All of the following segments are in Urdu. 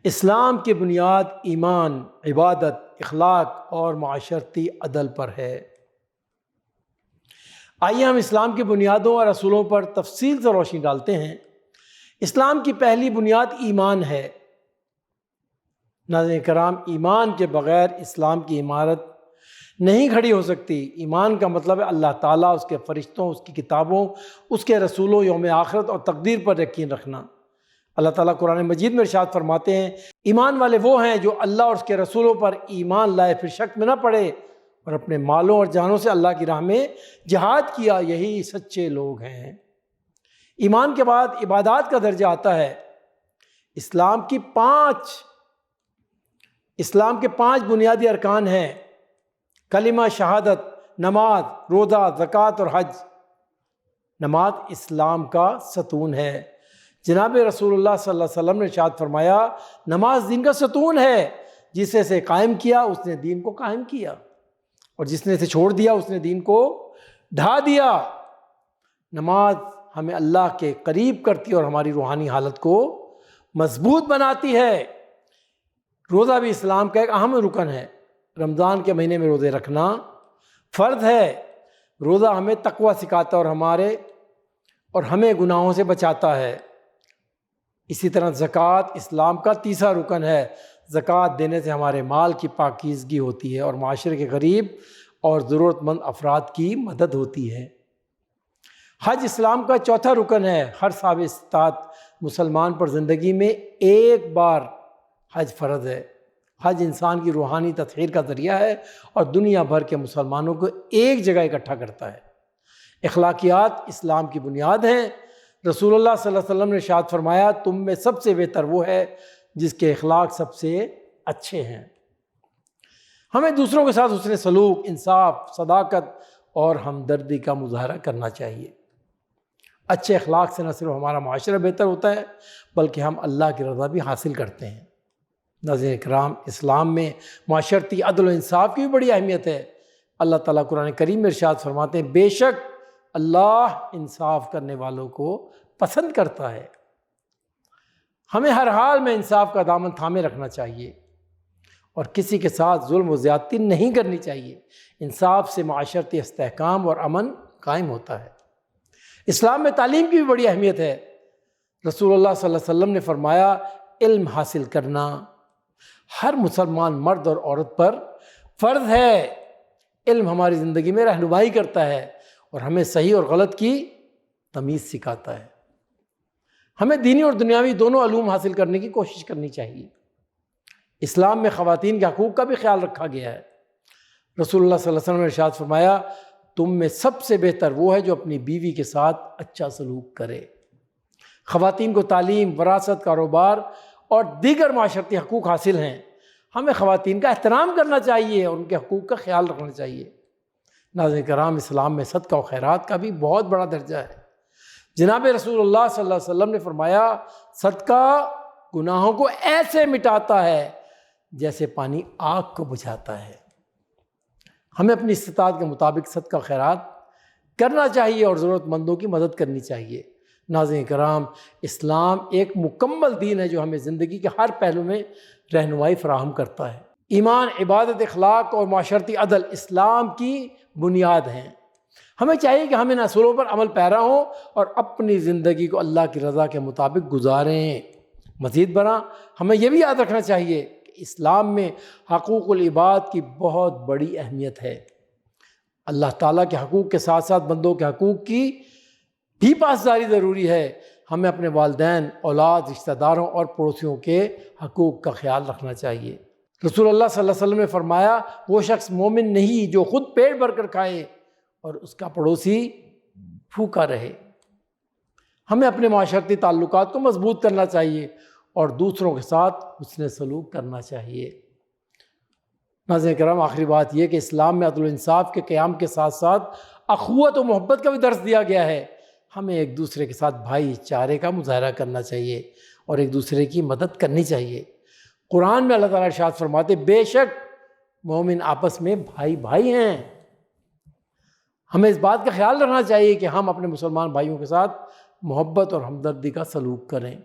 اسلام کی بنیاد ایمان، عبادت، اخلاق اور معاشرتی عدل پر ہے۔ آئیے ہم اسلام کی بنیادوں اور اصولوں پر تفصیل سے روشنی ڈالتے ہیں۔ اسلام کی پہلی بنیاد ایمان ہے۔ ناظرین کرام، ایمان کے بغیر اسلام کی عمارت نہیں کھڑی ہو سکتی۔ ایمان کا مطلب ہے اللہ تعالیٰ، اس کے فرشتوں، اس کی کتابوں، اس کے رسولوں، یوم آخرت اور تقدیر پر یقین رکھنا۔ اللہ تعالیٰ قرآن مجید میں ارشاد فرماتے ہیں، ایمان والے وہ ہیں جو اللہ اور اس کے رسولوں پر ایمان لائے، پھر شک میں نہ پڑے اور اپنے مالوں اور جانوں سے اللہ کی راہ میں جہاد کیا، یہی سچے لوگ ہیں۔ ایمان کے بعد عبادات کا درجہ آتا ہے۔ اسلام کے پانچ بنیادی ارکان ہیں: کلمہ شہادت، نماز، روزہ، زکوٰۃ اور حج۔ نماز اسلام کا ستون ہے۔ جناب رسول اللہ صلی اللہ علیہ وسلم نے ارشاد فرمایا، نماز دین کا ستون ہے، جس نے اسے قائم کیا اس نے دین کو قائم کیا، اور جس نے اسے چھوڑ دیا اس نے دین کو ڈھا دیا۔ نماز ہمیں اللہ کے قریب کرتی ہے اور ہماری روحانی حالت کو مضبوط بناتی ہے۔ روزہ بھی اسلام کا ایک اہم رکن ہے۔ رمضان کے مہینے میں روزے رکھنا فرض ہے۔ روزہ ہمیں تقوی سکھاتا ہے اور ہمیں گناہوں سے بچاتا ہے۔ اسی طرح زکوٰۃ اسلام کا تیسرا رکن ہے۔ زکوٰۃ دینے سے ہمارے مال کی پاکیزگی ہوتی ہے اور معاشرے کے غریب اور ضرورت مند افراد کی مدد ہوتی ہے۔ حج اسلام کا چوتھا رکن ہے۔ ہر صاحب استطاعت مسلمان پر زندگی میں ایک بار حج فرض ہے۔ حج انسان کی روحانی تطہیر کا ذریعہ ہے اور دنیا بھر کے مسلمانوں کو ایک جگہ اکٹھا کرتا ہے۔ اخلاقیات اسلام کی بنیاد ہیں۔ رسول اللہ صلی اللہ علیہ وسلم نے ارشاد فرمایا، تم میں سب سے بہتر وہ ہے جس کے اخلاق سب سے اچھے ہیں۔ ہمیں دوسروں کے ساتھ حسن سلوک، انصاف، صداقت اور ہمدردی کا مظاہرہ کرنا چاہیے۔ اچھے اخلاق سے نہ صرف ہمارا معاشرہ بہتر ہوتا ہے بلکہ ہم اللہ کی رضا بھی حاصل کرتے ہیں۔ ناظرین کرام، اسلام میں معاشرتی عدل و انصاف کی بھی بڑی اہمیت ہے۔ اللہ تعالیٰ قرآن کریم میں ارشاد فرماتے ہیں، بے شک اللہ انصاف کرنے والوں کو پسند کرتا ہے۔ ہمیں ہر حال میں انصاف کا دامن تھامے رکھنا چاہیے اور کسی کے ساتھ ظلم و زیادتی نہیں کرنی چاہیے۔ انصاف سے معاشرتی استحکام اور امن قائم ہوتا ہے۔ اسلام میں تعلیم کی بھی بڑی اہمیت ہے۔ رسول اللہ صلی اللہ علیہ وسلم نے فرمایا، علم حاصل کرنا ہر مسلمان مرد اور عورت پر فرض ہے۔ علم ہماری زندگی میں رہنمائی کرتا ہے اور ہمیں صحیح اور غلط کی تمیز سکھاتا ہے۔ ہمیں دینی اور دنیاوی دونوں علوم حاصل کرنے کی کوشش کرنی چاہیے۔ اسلام میں خواتین کے حقوق کا بھی خیال رکھا گیا ہے۔ رسول اللہ صلی اللہ علیہ وسلم نے ارشاد فرمایا، تم میں سب سے بہتر وہ ہے جو اپنی بیوی کے ساتھ اچھا سلوک کرے۔ خواتین کو تعلیم، وراثت، کاروبار اور دیگر معاشرتی حقوق حاصل ہیں۔ ہمیں خواتین کا احترام کرنا چاہیے اور ان کے حقوق کا خیال رکھنا چاہیے۔ ناظرین کرام، اسلام میں صدقہ و خیرات کا بھی بہت بڑا درجہ ہے۔ جناب رسول اللہ صلی اللہ علیہ وسلم نے فرمایا، صدقہ گناہوں کو ایسے مٹاتا ہے جیسے پانی آگ کو بجھاتا ہے۔ ہمیں اپنی استطاعت کے مطابق صدقہ و خیرات کرنا چاہیے اور ضرورت مندوں کی مدد کرنی چاہیے۔ ناظرین کرام، اسلام ایک مکمل دین ہے جو ہمیں زندگی کے ہر پہلو میں رہنمائی فراہم کرتا ہے۔ ایمان، عبادت، اخلاق اور معاشرتی عدل اسلام کی بنیاد ہیں۔ ہمیں چاہیے کہ ہم ان اصولوں پر عمل پیرا ہوں اور اپنی زندگی کو اللہ کی رضا کے مطابق گزاریں۔ مزید برآں ہمیں یہ بھی یاد رکھنا چاہیے کہ اسلام میں حقوق العباد کی بہت بڑی اہمیت ہے۔ اللہ تعالیٰ کے حقوق کے ساتھ ساتھ بندوں کے حقوق کی بھی پاسداری ضروری ہے۔ ہمیں اپنے والدین، اولاد، رشتہ داروں اور پڑوسیوں کے حقوق کا خیال رکھنا چاہیے۔ رسول اللہ صلی اللہ علیہ وسلم نے فرمایا، وہ شخص مومن نہیں جو خود پیٹ بھر کر کھائے اور اس کا پڑوسی بھوکا رہے۔ ہمیں اپنے معاشرتی تعلقات کو مضبوط کرنا چاہیے اور دوسروں کے ساتھ حسن سلوک کرنا چاہیے۔ ناظرین کرام، آخری بات یہ کہ اسلام میں عدل و انصاف کے قیام کے ساتھ ساتھ اخوت و محبت کا بھی درس دیا گیا ہے۔ ہمیں ایک دوسرے کے ساتھ بھائی چارے کا مظاہرہ کرنا چاہیے اور ایک دوسرے کی مدد کرنی چاہیے۔ قرآن میں اللہ تعالیٰ ارشاد فرماتے، بے شک مومن آپس میں بھائی بھائی ہیں۔ ہمیں اس بات کا خیال رکھنا چاہیے کہ ہم اپنے مسلمان بھائیوں کے ساتھ محبت اور ہمدردی کا سلوک کریں۔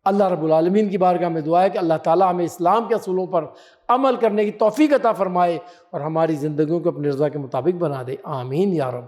اللہ رب العالمین کی بارگاہ میں دعا ہے کہ اللہ تعالیٰ ہمیں اسلام کے اصولوں پر عمل کرنے کی توفیق عطا فرمائے اور ہماری زندگیوں کو اپنی رضا کے مطابق بنا دے، آمین یا رب۔